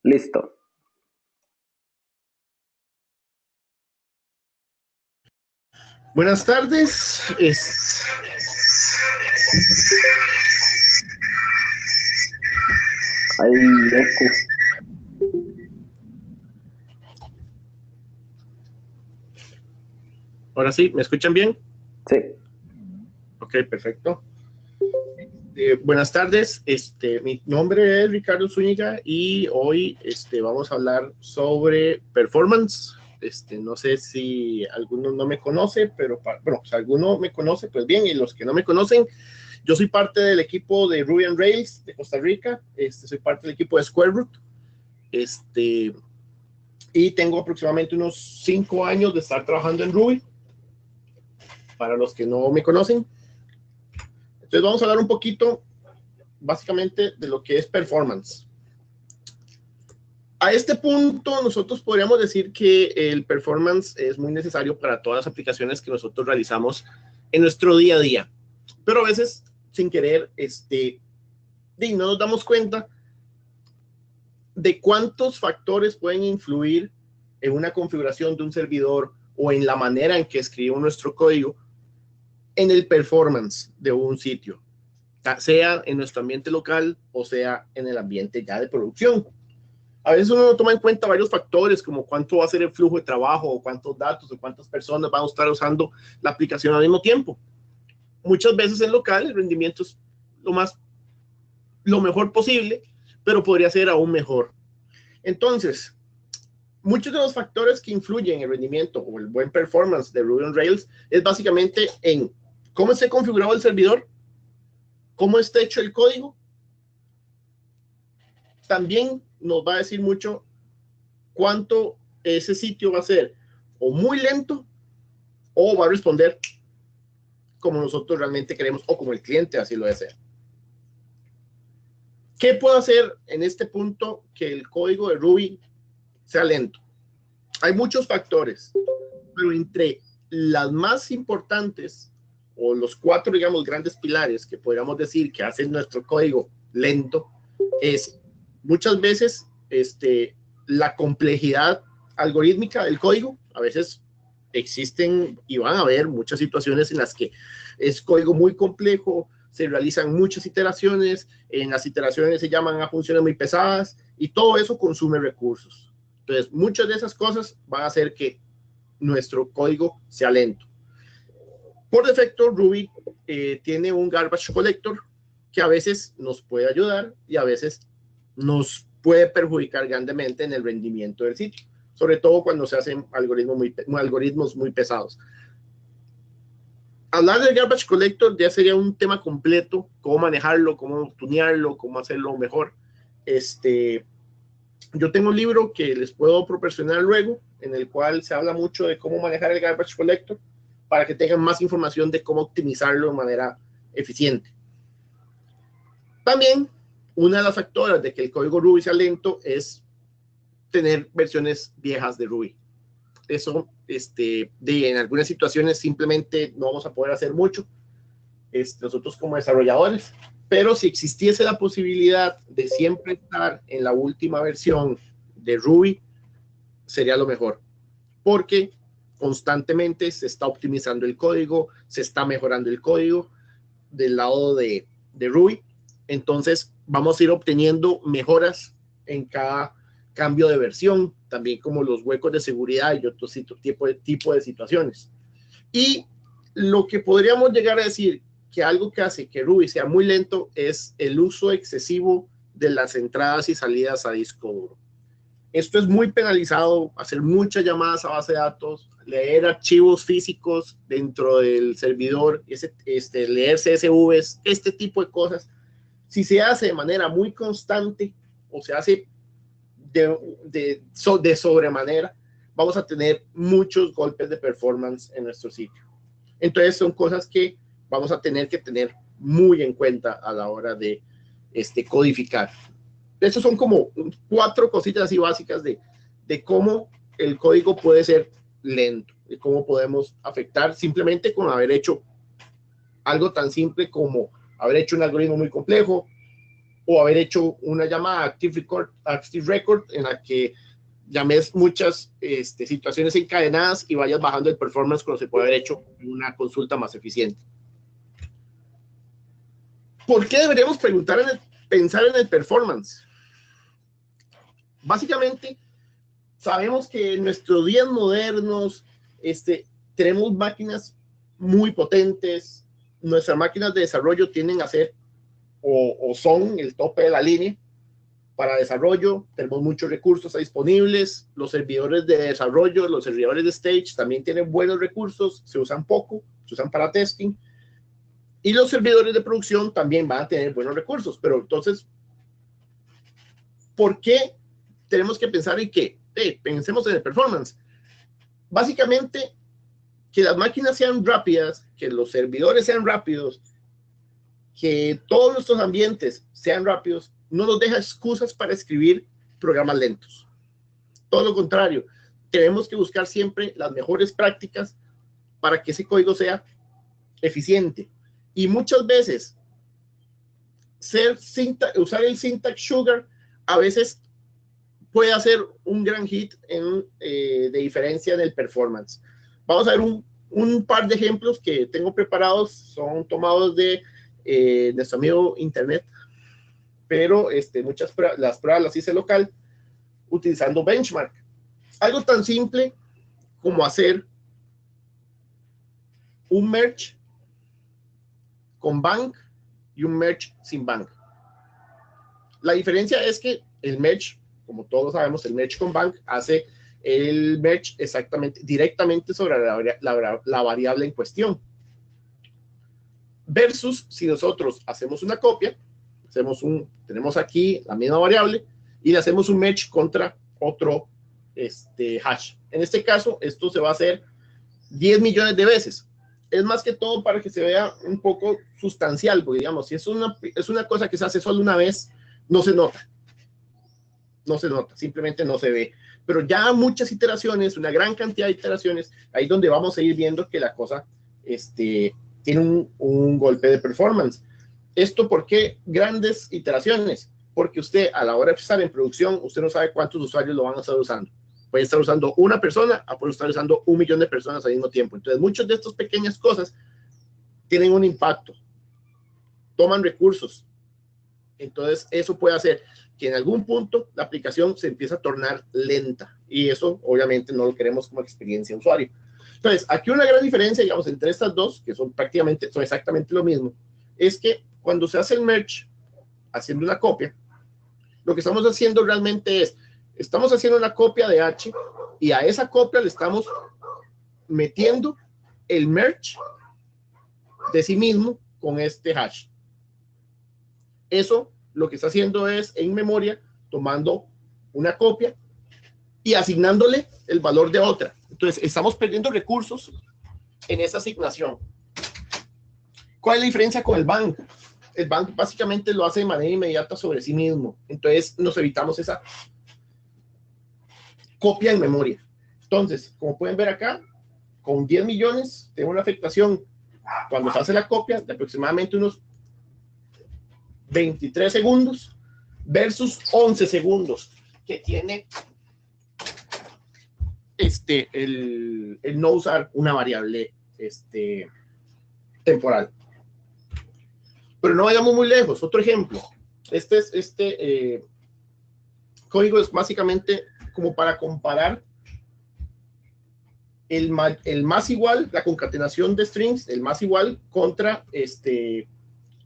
Listo. Buenas tardes. Hay eco. Ahora sí, ¿me escuchan bien? Sí. Ok, perfecto. Buenas tardes. Mi nombre es Ricardo Zúñiga y hoy vamos a hablar sobre performance. No sé si alguno no me conoce, pero bueno, si alguno me conoce, pues bien, y los que no me conocen, yo soy parte del equipo de Ruby on Rails de Costa Rica. Soy parte del equipo de Square Root. Y tengo aproximadamente unos 5 años de estar trabajando en Ruby. Para los que no me conocen. Entonces vamos a hablar un poquito, básicamente, de lo que es performance. A este punto, nosotros podríamos decir que el performance es muy necesario para todas las aplicaciones que nosotros realizamos en nuestro día a día. Pero a veces, sin querer, no nos damos cuenta de cuántos factores pueden influir en una configuración de un servidor o en la manera en que escribimos nuestro código en el performance de un sitio, sea en nuestro ambiente local o sea en el ambiente ya de producción. A veces uno no toma en cuenta varios factores, como cuánto va a ser el flujo de trabajo, o cuántos datos, o cuántas personas van a estar usando la aplicación al mismo tiempo. Muchas veces en local el rendimiento es lo mejor posible, pero podría ser aún mejor. Entonces, muchos de los factores que influyen en el rendimiento o el buen performance de Ruby on Rails es básicamente en cómo esté configurado el servidor, cómo está hecho el código. También nos va a decir mucho cuánto ese sitio va a ser o muy lento o va a responder como nosotros realmente queremos o como el cliente así lo desea. ¿Qué puedo hacer en este punto que el código de Ruby sea lento? Hay muchos factores, pero entre las más importantes o los 4, digamos, grandes pilares que podríamos decir que hacen nuestro código lento es muchas veces la complejidad algorítmica del código. A veces existen y van a haber muchas situaciones en las que es código muy complejo, se realizan muchas iteraciones, en las iteraciones se llaman a funciones muy pesadas y todo eso consume recursos. Entonces, muchas de esas cosas van a hacer que nuestro código sea lento. Por defecto, Ruby tiene un garbage collector que a veces nos puede ayudar y a veces nos puede perjudicar grandemente en el rendimiento del sitio, sobre todo cuando se hacen algoritmos muy pesados. Hablar del garbage collector ya sería un tema completo, cómo manejarlo, cómo tunearlo, cómo hacerlo mejor. Yo tengo un libro que les puedo proporcionar luego, en el cual se habla mucho de cómo manejar el garbage collector para que tengan más información de cómo optimizarlo de manera eficiente. También, una de las factoras de que el código Ruby sea lento es tener versiones viejas de Ruby. Eso, en algunas situaciones simplemente no vamos a poder hacer mucho, nosotros como desarrolladores, pero si existiese la posibilidad de siempre estar en la última versión de Ruby, sería lo mejor, porque constantemente se está optimizando el código, se está mejorando el código del lado de Ruby, entonces vamos a ir obteniendo mejoras en cada cambio de versión, también como los huecos de seguridad y otro tipo de situaciones. Y lo que podríamos llegar a decir que algo que hace que Ruby sea muy lento es el uso excesivo de las entradas y salidas a disco duro. Esto es muy penalizado, hacer muchas llamadas a base de datos, leer archivos físicos dentro del servidor, leer CSVs, este tipo de cosas. Si se hace de manera muy constante o se hace de sobremanera, vamos a tener muchos golpes de performance en nuestro sitio. Entonces son cosas que vamos a tener que tener muy en cuenta a la hora de codificar. Estos son como 4 cositas así básicas de cómo el código puede ser lento y cómo podemos afectar simplemente con haber hecho algo tan simple como haber hecho un algoritmo muy complejo, o haber hecho una llamada Active Record en la que llames muchas situaciones encadenadas y vayas bajando el performance cuando se puede haber hecho una consulta más eficiente. ¿Por qué deberíamos pensar en el performance? Básicamente, sabemos que en nuestros días modernos tenemos máquinas muy potentes. Nuestras máquinas de desarrollo tienden a ser o son el tope de la línea para desarrollo. Tenemos muchos recursos disponibles. Los servidores de desarrollo, los servidores de stage también tienen buenos recursos, se usan poco, se usan para testing. Y los servidores de producción también van a tener buenos recursos. Pero entonces, ¿por qué tenemos que pensar en qué? Pensemos en el performance. Básicamente, que las máquinas sean rápidas, que los servidores sean rápidos, que todos nuestros ambientes sean rápidos, no nos deja excusas para escribir programas lentos. Todo lo contrario, tenemos que buscar siempre las mejores prácticas para que ese código sea eficiente. Y muchas veces, usar el syntax sugar a veces puede hacer un gran hit de diferencia en el performance. Vamos a ver un par de ejemplos que tengo preparados, son tomados de nuestro amigo Internet, pero las pruebas las hice local utilizando benchmark. Algo tan simple como hacer un merge con bank y un merge sin bank. La diferencia es que el merge, como todos sabemos, el merge con bank hace el merge directamente sobre la variable en cuestión. Versus si nosotros hacemos una copia, tenemos aquí la misma variable y le hacemos un merge contra otro hash. En este caso, esto se va a hacer 10 millones de veces. Es más que todo para que se vea un poco sustancial, porque digamos, si es una cosa que se hace solo una vez, no se nota. No se nota, simplemente no se ve. Pero ya muchas iteraciones, una gran cantidad de iteraciones, ahí donde vamos a ir viendo que la cosa tiene un golpe de performance. ¿Esto por qué grandes iteraciones? Porque usted a la hora de estar en producción, usted no sabe cuántos usuarios lo van a estar usando. Puede estar usando una persona, puede estar usando 1 millón de personas al mismo tiempo. Entonces, muchas de estas pequeñas cosas tienen un impacto, toman recursos. Entonces, eso puede hacer que en algún punto la aplicación se empiece a tornar lenta. Y eso, obviamente, no lo queremos como experiencia de usuario. Entonces, aquí una gran diferencia, digamos, entre estas dos, que son exactamente lo mismo, es que cuando se hace el merge, haciendo una copia, lo que estamos haciendo realmente estamos haciendo una copia de H y a esa copia le estamos metiendo el merge de sí mismo con este hash. Eso lo que está haciendo es en memoria tomando una copia y asignándole el valor de otra. Entonces, estamos perdiendo recursos en esa asignación. ¿Cuál es la diferencia con el bank? El bank básicamente lo hace de manera inmediata sobre sí mismo. Entonces, nos evitamos esa copia en memoria. Entonces, como pueden ver acá, con 10 millones tengo una afectación cuando se hace la copia de aproximadamente unos 23 segundos versus 11 segundos que tiene el no usar una variable temporal. Pero no vayamos muy lejos. Otro ejemplo. Código es básicamente como para comparar el más igual, la concatenación de strings, el más igual contra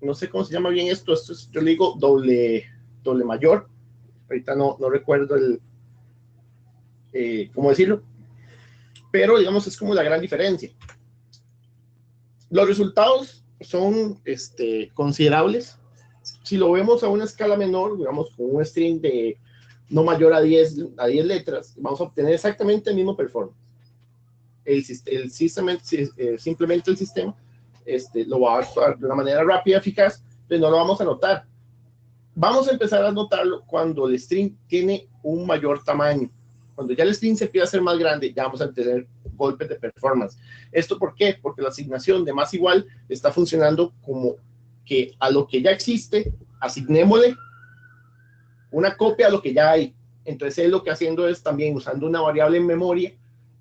no sé cómo se llama bien esto es, yo le digo doble mayor. Ahorita no recuerdo cómo decirlo, pero digamos es como la gran diferencia. Los resultados son considerables. Si lo vemos a una escala menor, digamos con un string de no mayor a 10 letras, vamos a obtener exactamente el mismo performance. Simplemente el sistema lo va a actuar de una manera rápida, eficaz, pero no lo vamos a notar. Vamos a empezar a notarlo cuando el string tiene un mayor tamaño. Cuando ya el string se empieza a hacer más grande, ya vamos a tener golpes de performance. ¿Esto por qué? Porque la asignación de más igual está funcionando como que a lo que ya existe, asignémosle una copia de lo que ya hay. Entonces él lo que haciendo es también usando una variable en memoria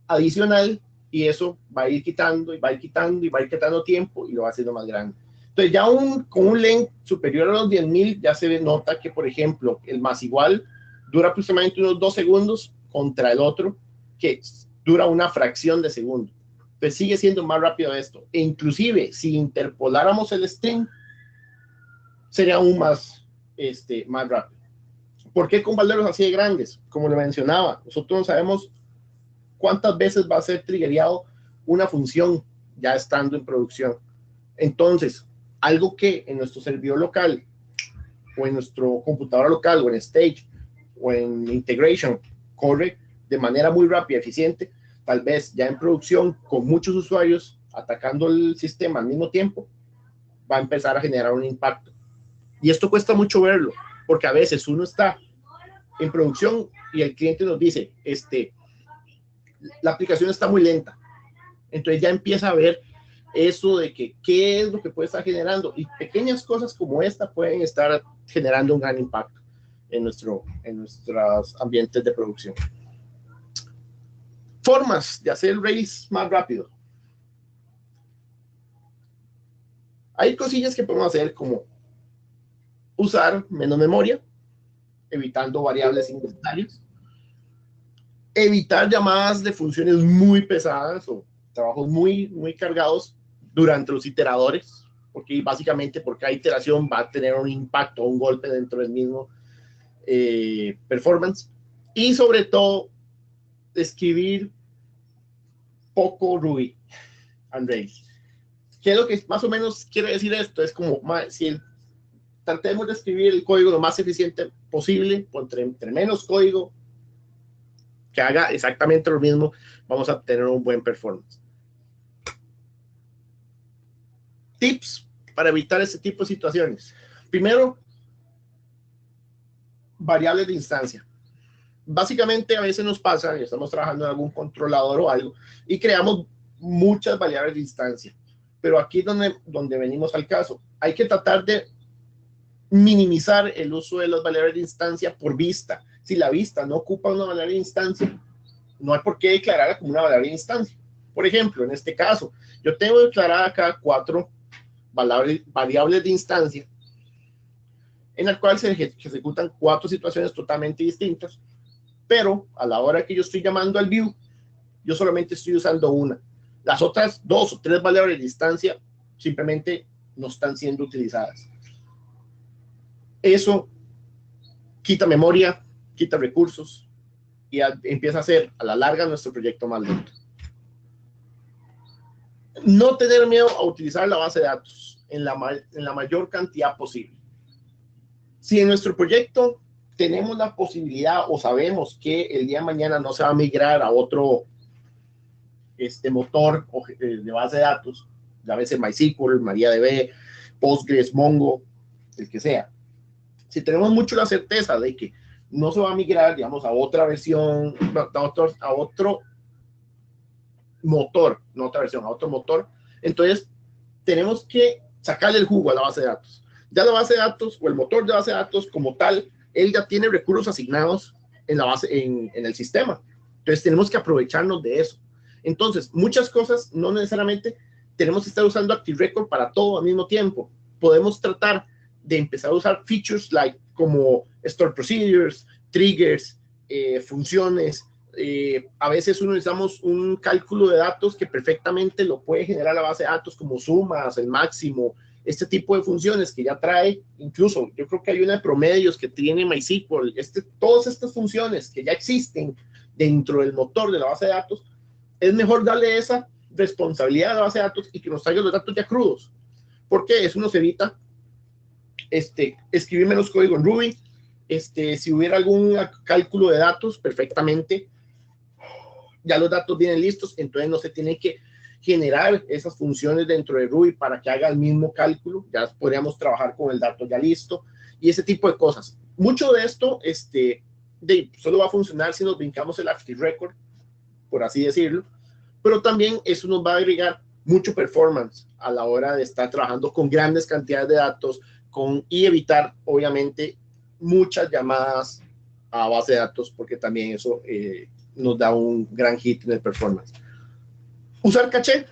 adicional, y eso va a ir quitando y va a ir quitando y va a ir quitando tiempo y lo va haciendo más grande. Entonces ya con un length superior a los 10.000 ya se nota que, por ejemplo, el más igual dura aproximadamente unos 2 segundos contra el otro que dura una fracción de segundo. Pues sigue siendo más rápido esto. E inclusive si interpoláramos el string, sería aún más rápido. ¿Por qué con valores así de grandes? Como le mencionaba, nosotros no sabemos cuántas veces va a ser triggerado una función ya estando en producción. Entonces, algo que en nuestro servidor local o en nuestro computadora local o en Stage o en Integration corre de manera muy rápida y eficiente, tal vez ya en producción con muchos usuarios atacando el sistema al mismo tiempo, va a empezar a generar un impacto. Y esto cuesta mucho verlo, porque a veces uno está en producción y el cliente nos dice, la aplicación está muy lenta. Entonces ya empieza a ver eso de que qué es lo que puede estar generando, y pequeñas cosas como esta pueden estar generando un gran impacto en nuestros ambientes de producción. Formas de hacer Rails más rápido. Hay cosillas que podemos hacer como usar menos memoria, evitando variables innecesarias, evitar llamadas de funciones muy pesadas o trabajos muy cargados durante los iteradores, porque básicamente por cada iteración va a tener un impacto o un golpe dentro del mismo performance. Y sobre todo, escribir poco Ruby and Rails. ¿Qué es lo que más o menos quiere decir esto? Es como, si tratemos de escribir el código lo más eficiente posible, entre menos código que haga exactamente lo mismo, vamos a tener un buen performance. Tips para evitar este tipo de situaciones. Primero, variables de instancia. Básicamente a veces nos pasa, y estamos trabajando en algún controlador o algo, y creamos muchas variables de instancia. Pero aquí es donde venimos al caso. Hay que tratar de minimizar el uso de las variables de instancia por vista. Si la vista no ocupa una variable de instancia, no hay por qué declararla como una variable de instancia. Por ejemplo, en este caso, yo tengo declarada acá 4 variables de instancia, en la cual se ejecutan 4 situaciones totalmente distintas, pero a la hora que yo estoy llamando al view, yo solamente estoy usando una. Las otras 2 o 3 variables de instancia simplemente no están siendo utilizadas. Eso quita memoria, quita recursos y empieza a hacer a la larga nuestro proyecto más lento. No tener miedo a utilizar la base de datos en la mayor cantidad posible. Si en nuestro proyecto tenemos la posibilidad o sabemos que el día de mañana no se va a migrar a otro motor de base de datos, a veces MySQL, MariaDB, Postgres, Mongo, el que sea. Si tenemos mucho la certeza de que no se va a migrar, digamos, a otra versión, a otro motor, no otra versión, a otro motor, entonces tenemos que sacarle el jugo a la base de datos. Ya la base de datos o el motor de base de datos como tal, él ya tiene recursos asignados en el sistema. Entonces tenemos que aprovecharnos de eso. Entonces, muchas cosas no necesariamente tenemos que estar usando Active Record para todo al mismo tiempo. Podemos tratar de empezar a usar features como store procedures, triggers, funciones. A veces necesitamos un cálculo de datos que perfectamente lo puede generar la base de datos, como sumas, el máximo, este tipo de funciones que ya trae. Incluso yo creo que hay una de promedios que tiene MySQL. Todas estas funciones que ya existen dentro del motor de la base de datos, es mejor darle esa responsabilidad a la base de datos y que nos traiga los datos ya crudos, porque eso nos evita escribir menos código en Ruby. Si hubiera algún cálculo de datos, perfectamente ya los datos vienen listos, entonces no se tiene que generar esas funciones dentro de Ruby para que haga el mismo cálculo. Ya podríamos trabajar con el dato ya listo y ese tipo de cosas. Mucho de esto solo va a funcionar si nos brincamos el Active Record, por así decirlo, pero también eso nos va a agregar mucho performance a la hora de estar trabajando con grandes cantidades de datos y evitar, obviamente, muchas llamadas a base de datos, porque también eso nos da un gran hit en el performance. Usar caché.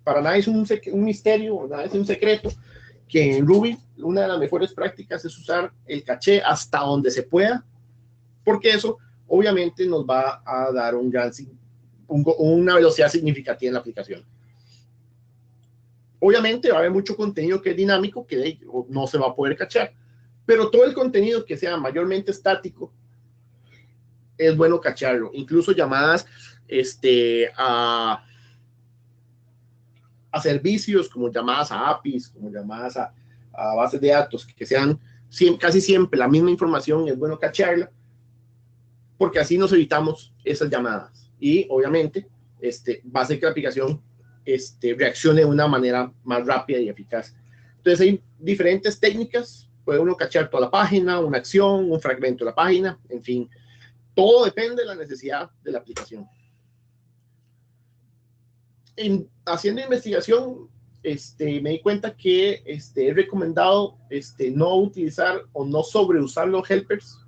Para nadie es un misterio, nada es un secreto, que en Ruby una de las mejores prácticas es usar el caché hasta donde se pueda, porque eso obviamente nos va a dar una velocidad significativa en la aplicación. Obviamente va a haber mucho contenido que es dinámico, que no se va a poder cachar, pero todo el contenido que sea mayormente estático es bueno cacharlo. Incluso llamadas a servicios, como llamadas a APIs, como llamadas a bases de datos, que sean casi siempre la misma información, es bueno cacharla, porque así nos evitamos esas llamadas. Y obviamente va a hacer que la aplicación reaccione de una manera más rápida y eficaz. Entonces hay diferentes técnicas, puede uno cachar toda la página, una acción, un fragmento de la página, en fin, todo depende de la necesidad de la aplicación. Haciendo investigación, me di cuenta que es recomendado no utilizar o no sobreusar los helpers.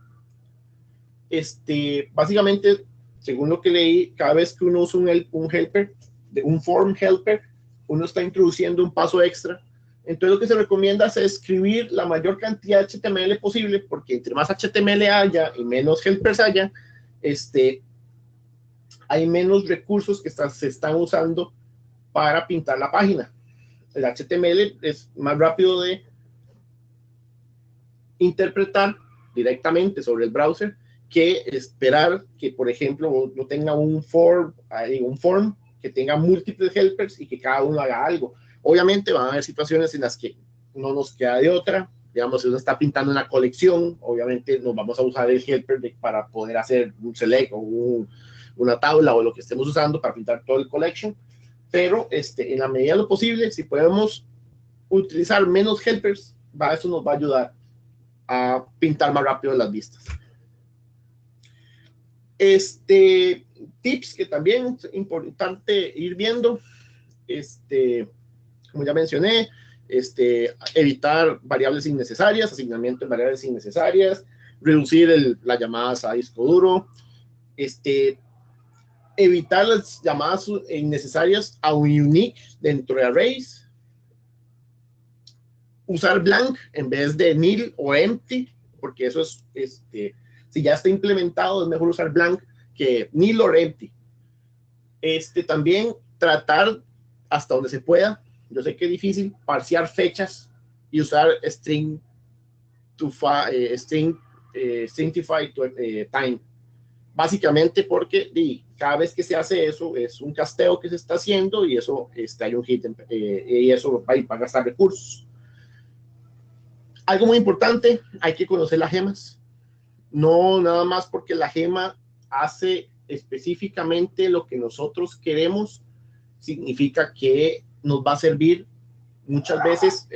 Básicamente, según lo que leí, cada vez que uno usa un helper, un form helper, uno está introduciendo un paso extra. Entonces lo que se recomienda es escribir la mayor cantidad de HTML posible, porque entre más HTML haya y menos helpers haya, hay menos recursos que se están usando para pintar la página. El HTML es más rápido de interpretar directamente sobre el browser que esperar que, por ejemplo, no tenga un form que tenga múltiples helpers y que cada uno haga algo. Obviamente van a haber situaciones en las que no nos queda de otra. Digamos, si uno está pintando una colección, obviamente nos vamos a usar el helper para poder hacer un select o una tabla o lo que estemos usando para pintar todo el collection. Pero en la medida de lo posible, si podemos utilizar menos helpers, eso nos va a ayudar a pintar más rápido las vistas. Tips que también es importante ir viendo, como ya mencioné, evitar variables innecesarias, asignamiento de variables innecesarias, reducir las llamadas a disco duro, evitar las llamadas innecesarias a un unique dentro de arrays, usar blank en vez de nil o empty, porque eso es, si ya está implementado, es mejor usar blank que nil o empty. También tratar hasta donde se pueda, yo sé que es difícil, parsear fechas y usar stringify time. Básicamente porque cada vez que se hace eso es un casteo que se está haciendo y eso hay un hit y eso va a gastar recursos. Algo muy importante, hay que conocer las gemas. No nada más porque la gema hace específicamente lo que nosotros queremos, significa que nos va a servir. Muchas veces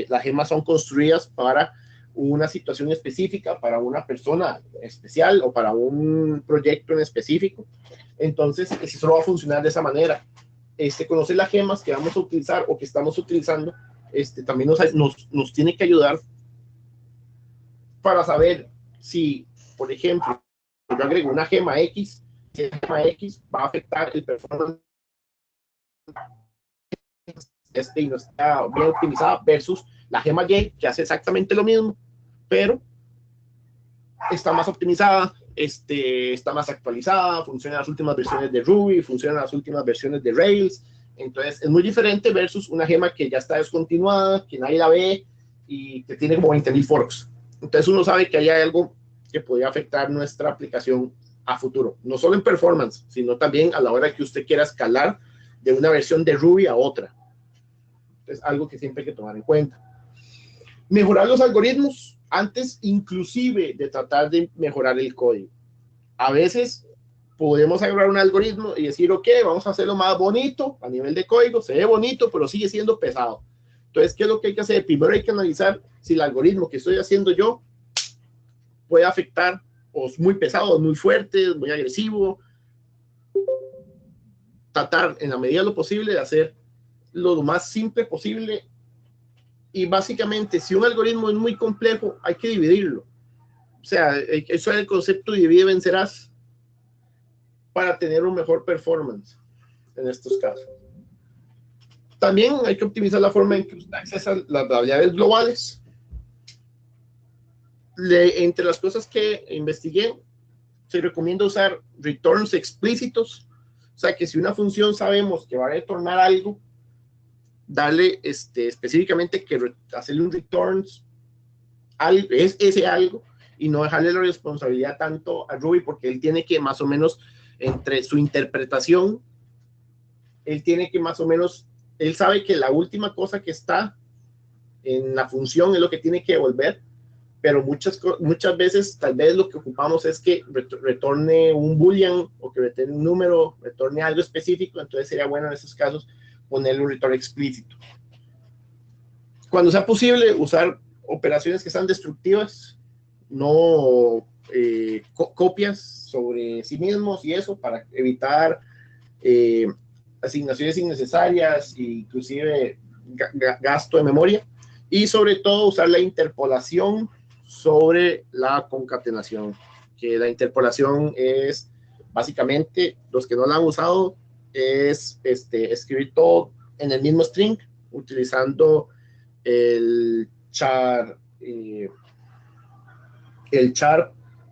las gemas son construidas para una situación específica, para una persona especial o para un proyecto en específico. Entonces, eso solo va a funcionar de esa manera. Conocer las gemas que vamos a utilizar o que estamos utilizando también nos tiene que ayudar para saber si, por ejemplo, yo agrego una gema X, si esa gema X va a afectar el performance y no está bien optimizada versus la gema Y, que hace exactamente lo mismo, pero está más optimizada, está más actualizada, funciona en las últimas versiones de Ruby, funciona en las últimas versiones de Rails. Entonces es muy diferente versus una gema que ya está descontinuada, que nadie la ve y que tiene como 20,000 forks. Entonces uno sabe que hay algo que podría afectar nuestra aplicación a futuro, no solo en performance, sino también a la hora que usted quiera escalar de una versión de Ruby a otra. Es algo que siempre hay que tomar en cuenta. Mejorar los algoritmos antes inclusive de tratar de mejorar el código. A veces podemos agarrar un algoritmo y decir, ok, vamos a hacerlo más bonito a nivel de código, se ve bonito, pero sigue siendo pesado. Entonces, ¿qué es lo que hay que hacer? Primero hay que analizar si el algoritmo que estoy haciendo yo puede afectar, o es muy pesado, muy fuerte, muy agresivo. Tratar en la medida de lo posible de hacer lo más simple posible Y básicamente, si un algoritmo es muy complejo, hay que dividirlo. O sea, eso es el concepto de divide vencerás para tener un mejor performance en estos casos. También hay que optimizar la forma en que usted accesa las variables globales. Entre las cosas que investigué, se recomienda usar returns explícitos. O sea, que si una función sabemos que va a retornar algo, darle específicamente que hacerle un returns es ese algo y no dejarle la responsabilidad tanto a Ruby, porque él tiene que más o menos, entre su interpretación, él tiene que más o menos, él sabe que la última cosa que está en la función es lo que tiene que devolver, pero muchas veces tal vez lo que ocupamos es que retorne un boolean o que retorne un número, retorne algo específico. Entonces sería bueno en esos casos ponerle un retorno explícito. Cuando sea posible, usar operaciones que sean destructivas, no copias sobre sí mismos y eso, para evitar asignaciones innecesarias e inclusive gasto de memoria. Y sobre todo usar la interpolación sobre la concatenación, que la interpolación es básicamente, los que no la han usado, es escribir todo en el mismo string utilizando el char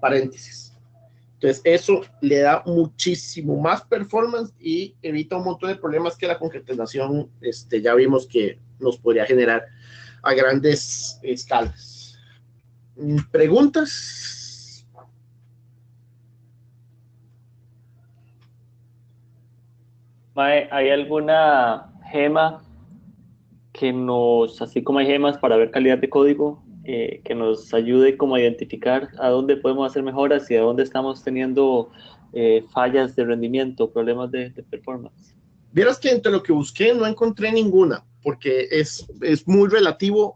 paréntesis. Entonces eso le da muchísimo más performance y evita un montón de problemas que la concatenación ya vimos que nos podría generar a grandes escalas. ¿Preguntas? Mae, ¿hay alguna gema que nos, así como hay gemas para ver calidad de código, que nos ayude como a identificar a dónde podemos hacer mejoras y a dónde estamos teniendo fallas de rendimiento, problemas de performance? Vieras que entre lo que busqué no encontré ninguna, porque es muy relativo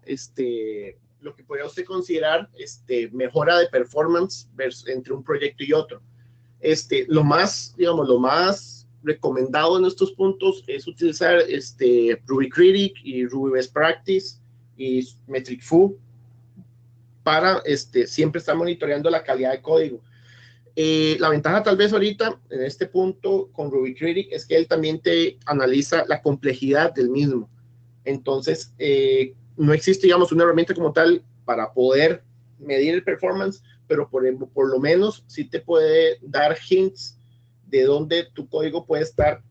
lo que podría usted considerar mejora de performance entre un proyecto y otro. Lo más, digamos, lo más recomendado en estos puntos es utilizar Ruby Critic y Ruby Best Practice y Metric Foo para siempre estar monitoreando la calidad de código. La ventaja tal vez ahorita en este punto con Ruby Critic es que él también te analiza la complejidad del mismo. Entonces, no existe, digamos, una herramienta como tal para poder medir el performance, pero por lo menos sí te puede dar hints de dónde tu código puede estar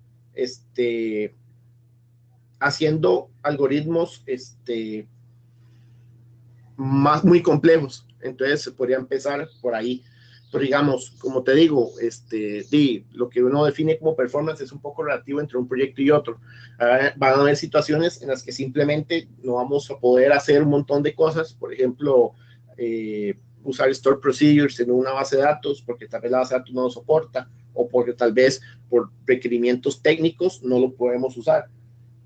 haciendo algoritmos muy complejos. Entonces se podría empezar por ahí. Pero digamos, como te digo, lo que uno define como performance es un poco relativo entre un proyecto y otro. Van a haber situaciones en las que simplemente no vamos a poder hacer un montón de cosas. Por ejemplo, usar store procedures en una base de datos porque tal vez la base de datos no lo soporta o porque tal vez por requerimientos técnicos no lo podemos usar.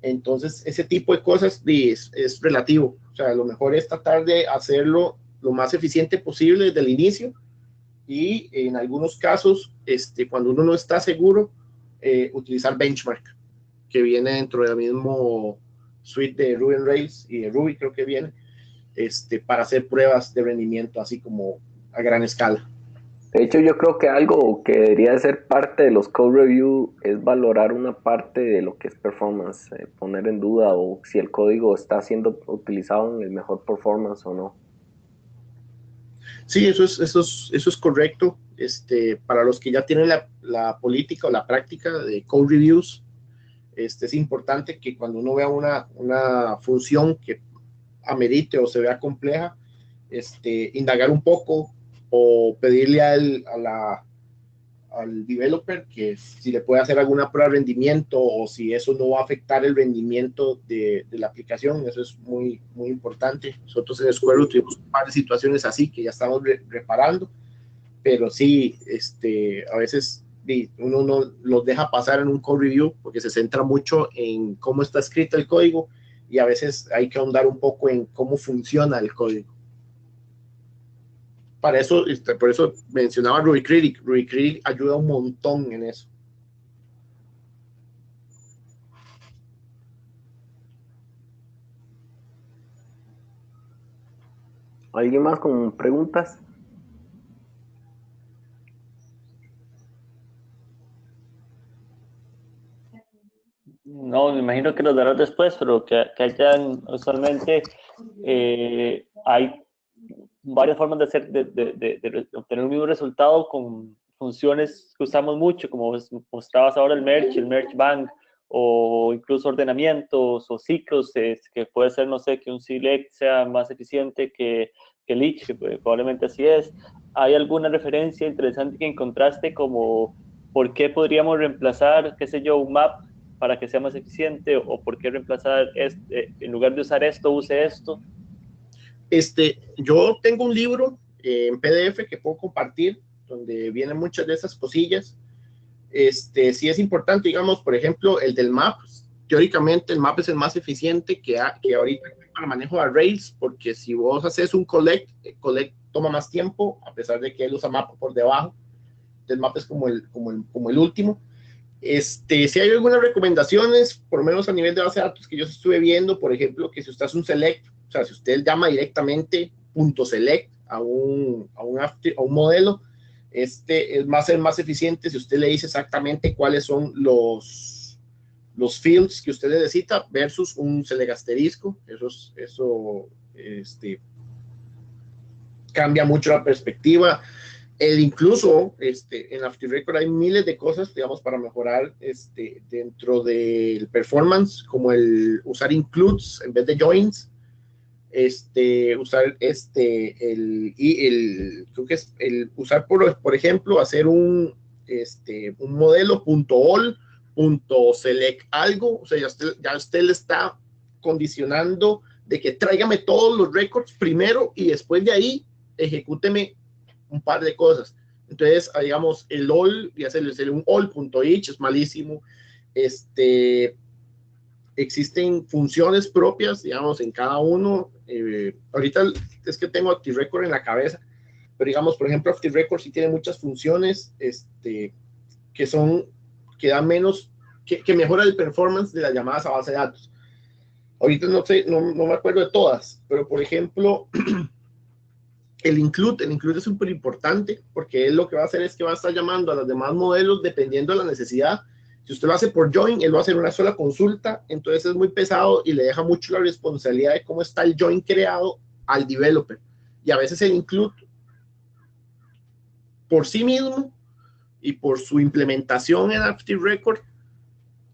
Entonces, ese tipo de cosas es relativo. O sea, lo mejor es tratar de hacerlo lo más eficiente posible desde el inicio y en algunos casos, cuando uno no está seguro, utilizar benchmark, que viene dentro del mismo suite de Ruby on Rails y de Ruby, creo que viene, para hacer pruebas de rendimiento, así como a gran escala. De hecho, yo creo que algo que debería de ser parte de los code review es valorar una parte de lo que es performance, poner en duda o si el código está siendo utilizado en el mejor performance o no. Sí, eso es correcto. Para los que ya tienen la política o la práctica de code reviews, es importante que cuando uno vea una función que amerite o se vea compleja, indagar un poco o pedirle al developer que si le puede hacer alguna prueba de rendimiento o si eso no va a afectar el rendimiento de la aplicación. Eso es muy, muy importante. Nosotros en Square tuvimos un par de situaciones así que ya estamos reparando, pero sí, a veces uno no los deja pasar en un code review porque se centra mucho en cómo está escrito el código y a veces hay que ahondar un poco en cómo funciona el código. Para eso, por eso mencionaba Ruby Critic. Ruby Critic ayuda un montón en eso. ¿Alguien más con preguntas? No, me imagino que los darás después, pero que hayan usualmente hay varias formas de hacer de obtener un mismo resultado con funciones que usamos mucho, como mostrabas ahora el merge bank, o incluso ordenamientos o ciclos, que puede ser, no sé, que un select sea más eficiente que el each, que probablemente así es. ¿Hay alguna referencia interesante que encontraste como por qué podríamos reemplazar, qué sé yo, un map para que sea más eficiente, o por qué reemplazar en lugar de usar esto, use esto? Yo tengo un libro en PDF que puedo compartir, donde vienen muchas de esas cosillas. Sí es importante, digamos, por ejemplo, el del map. Teóricamente, el map es el más eficiente que ahorita para manejo de arrays, porque si vos haces un collect, collect toma más tiempo, a pesar de que él usa map por debajo. El map es como el último. Si hay algunas recomendaciones, por lo menos a nivel de base de datos que yo estuve viendo, por ejemplo, que si usted hace un select, o sea, si usted llama directamente .select a un modelo, va a ser más eficiente si usted le dice exactamente cuáles son los fields que usted necesita versus un select asterisco. Eso cambia mucho la perspectiva. Incluso en After Record hay miles de cosas, digamos, para mejorar dentro del performance, como el usar includes en vez de joins, usar creo que es el usar, por ejemplo, hacer un modelo .all, .select algo, o sea, ya usted le está condicionando de que tráigame todos los records primero y después de ahí ejecúteme un par de cosas. Entonces, digamos, el all y hacerle un all.each es malísimo. Existen funciones propias, digamos, en cada uno. Ahorita es que tengo Active Record en la cabeza, pero digamos, por ejemplo, Active Record sí tiene muchas funciones que son, que dan menos, que mejora el performance de las llamadas a base de datos. Ahorita no sé, no me acuerdo de todas, pero por ejemplo, el include es súper importante porque él lo que va a hacer es que va a estar llamando a los demás modelos dependiendo de la necesidad. Si usted lo hace por join, él va a hacer una sola consulta, entonces es muy pesado y le deja mucho la responsabilidad de cómo está el join creado al developer. Y a veces el include por sí mismo y por su implementación en Active Record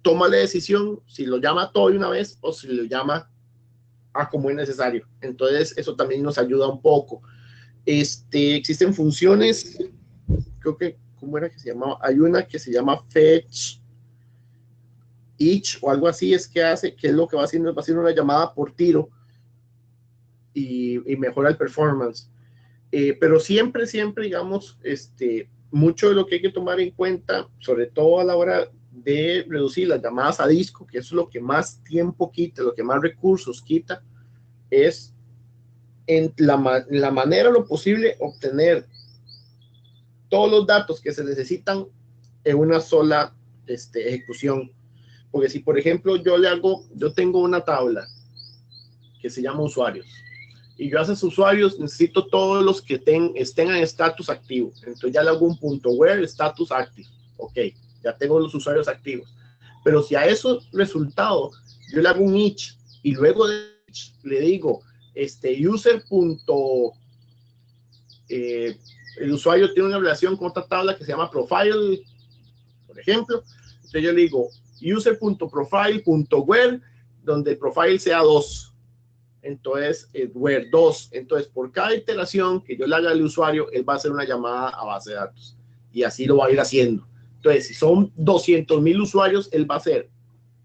toma la decisión si lo llama todo de una vez o si lo llama a como es necesario. Entonces eso también nos ayuda un poco. Existen funciones, creo que, ¿cómo era que se llamaba? Hay una que se llama fetch each o algo así, es que hace, que es lo que va haciendo, va haciendo una llamada por tiro y mejora el performance. Pero siempre, digamos, mucho de lo que hay que tomar en cuenta, sobre todo a la hora de reducir las llamadas a disco, que eso es lo que más tiempo quita, lo que más recursos quita, es en la manera lo posible obtener todos los datos que se necesitan en una sola ejecución. Porque si, por ejemplo, yo tengo una tabla que se llama usuarios, y yo a esos usuarios necesito todos los que estén en status activo. Entonces ya le hago un punto where status active. Ok, ya tengo los usuarios activos. Pero si a esos resultados yo le hago un each y luego de each le digo user. El usuario tiene una relación con otra tabla que se llama profile, por ejemplo. Entonces yo le digo user.profile.where, donde el profile sea 2. Entonces, where 2. Entonces, por cada iteración que yo le haga al usuario, él va a hacer una llamada a base de datos. Y así lo va a ir haciendo. Entonces, si son 200,000 usuarios, él va a hacer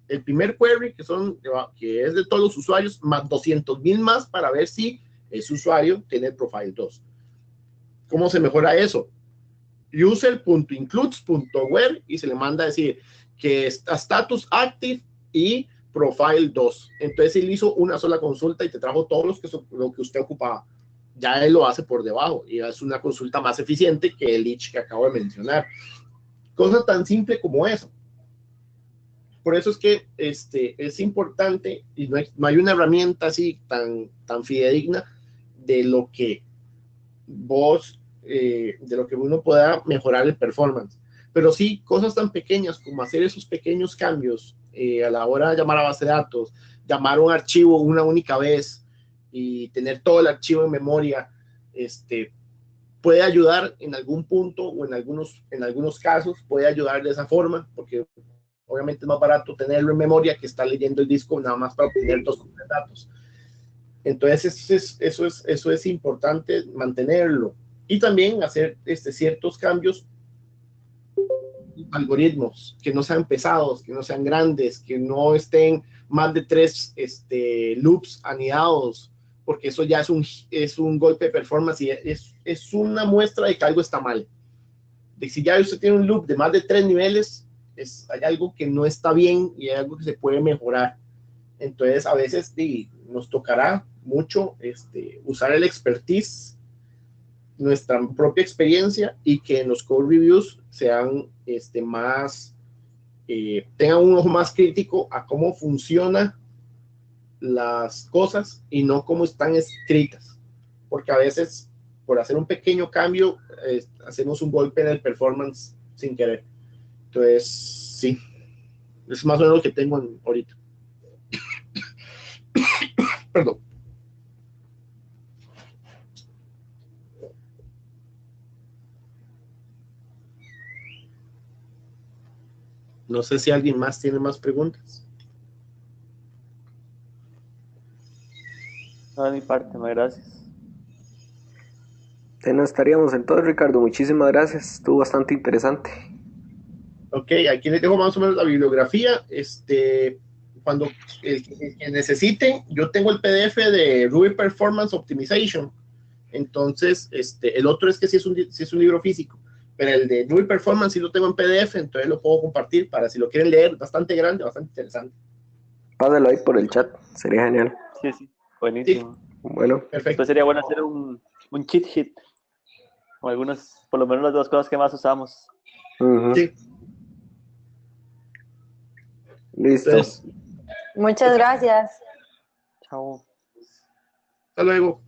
el primer query, que es de todos los usuarios, más 200,000 más para ver si ese usuario tiene el profile 2. ¿Cómo se mejora eso? User.includes.where y se le manda a decir que está status active y profile 2. Entonces él hizo una sola consulta y te trajo todos lo que usted ocupaba. Ya él lo hace por debajo y es una consulta más eficiente que el each que acabo de mencionar. Cosa tan simple como eso. Por eso es que es importante y no hay una herramienta así tan fidedigna de lo que de lo que uno pueda mejorar el performance. Pero sí, cosas tan pequeñas como hacer esos pequeños cambios a la hora de llamar a base de datos, llamar un archivo una única vez y tener todo el archivo en memoria, puede ayudar en algún punto o en algunos casos, puede ayudar de esa forma, porque obviamente es más barato tenerlo en memoria que estar leyendo el disco nada más para obtener dos datos. Entonces, eso es importante mantenerlo. Y también hacer ciertos cambios, algoritmos, que no sean pesados, que no sean grandes, que no estén más de 3 loops anidados, porque eso ya es un golpe de performance y es una muestra de que algo está mal. De si ya usted tiene un loop de más de 3 niveles, hay algo que no está bien y hay algo que se puede mejorar. Entonces, a veces nos tocará mucho usar el expertise, nuestra propia experiencia, y que en los code reviews sean más, tengan un ojo más crítico a cómo funcionan las cosas y no cómo están escritas. Porque a veces, por hacer un pequeño cambio, hacemos un golpe en el performance sin querer. Entonces, sí, es más o menos lo que tengo ahorita. Perdón. No sé si alguien más tiene más preguntas. No, de mi parte, no, gracias. No estaríamos entonces, Ricardo. Muchísimas gracias. Estuvo bastante interesante. Ok, aquí les dejo más o menos la bibliografía. Cuando el que necesite, yo tengo el PDF de Ruby Performance Optimization. Entonces, el otro es que sí es un libro físico, pero el de Ruby Performance sí lo tengo en PDF, entonces lo puedo compartir para si lo quieren leer, bastante grande, bastante interesante. Pásalo ahí por el chat, sería genial. Sí, sí, buenísimo. Sí. Bueno, perfecto. Después sería bueno hacer un cheat sheet, o algunas, por lo menos las dos cosas que más usamos. Sí. Listo. Entonces, Muchas gracias. Chao. hasta luego.